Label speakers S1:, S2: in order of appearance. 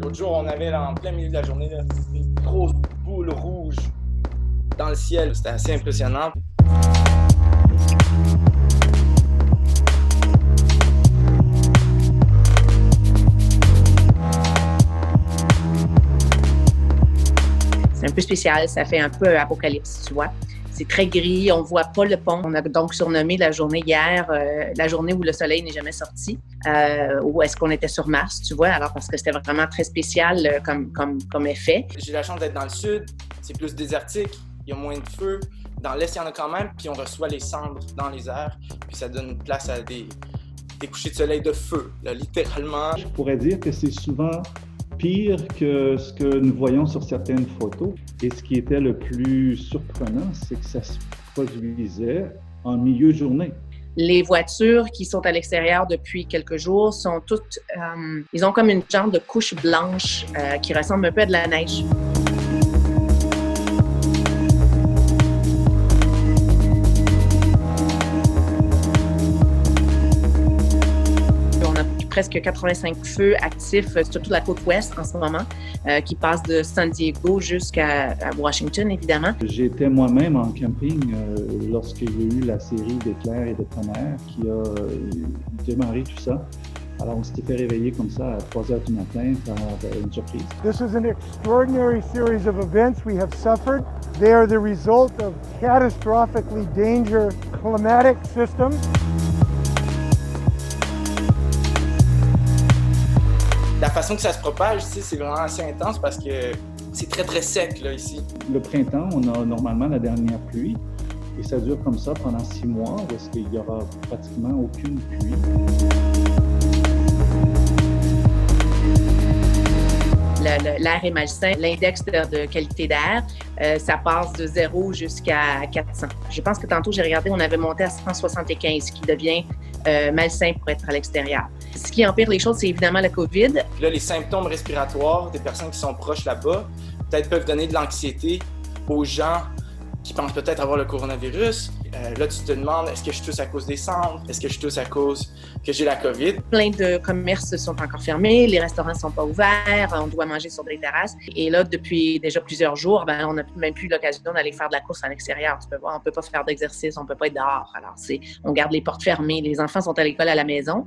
S1: L'autre jour, on avait là, en plein milieu de la journée là, une grosse boule rouge dans le ciel. C'était assez impressionnant.
S2: C'est un peu spécial, ça fait un peu apocalypse, tu vois. C'est très gris, on voit pas le pont. On a donc surnommé la journée hier la journée où le soleil n'est jamais sorti, où est-ce qu'on était sur Mars, tu vois, alors parce que c'était vraiment très spécial comme effet.
S1: J'ai la chance d'être dans le sud, c'est plus désertique, il y a moins de feu. Dans l'est, il y en a quand même, puis on reçoit les cendres dans les airs, puis ça donne place à des couchers de soleil de feu, là, littéralement.
S3: Je pourrais dire que c'est souvent pire que ce que nous voyons sur certaines photos. Et ce qui était le plus surprenant, c'est que ça se produisait en milieu de journée.
S2: Les voitures qui sont à l'extérieur depuis quelques jours sont toutes... ils ont comme une genre de couche blanche qui ressemble un peu à de la neige. Presque 85 feux actifs sur toute la côte ouest en ce moment, qui passent de San Diego jusqu'à Washington, évidemment.
S3: J'étais moi-même en camping lorsqu'il y a eu la série d'éclairs et de tonnerres qui a démarré tout ça. Alors, on s'était fait réveiller comme ça à 3 heures du matin par une surprise.
S4: This is an extraordinary series of events we have suffered. They are the result of catastrophically dangerous climatic systems.
S1: La façon que ça se propage, c'est vraiment assez intense parce que c'est très, très sec là, ici.
S3: Le printemps, on a normalement la dernière pluie et ça dure comme ça pendant 6 mois où est-ce qu'il n'y aura pratiquement aucune pluie.
S2: L'air est malsain. L'index de qualité d'air, ça passe de 0 jusqu'à 400. Je pense que tantôt, j'ai regardé, on avait monté à 175, qui devient malsain pour être à l'extérieur. Ce qui empire les choses, c'est évidemment la COVID.
S1: Puis là, les symptômes respiratoires des personnes qui sont proches là-bas, peut-être peuvent donner de l'anxiété aux gens qui pensent peut-être avoir le coronavirus. Là, tu te demandes, est-ce que je tousse à cause des cendres? Est-ce que je tousse à cause que j'ai la COVID?
S2: Plein de commerces sont encore fermés, les restaurants ne sont pas ouverts, on doit manger sur des terrasses. Et là, depuis déjà plusieurs jours, on n'a même plus l'occasion d'aller faire de la course à l'extérieur. Tu peux voir, on ne peut pas faire d'exercice, on ne peut pas être dehors. Alors, on garde les portes fermées, les enfants sont à l'école à la maison.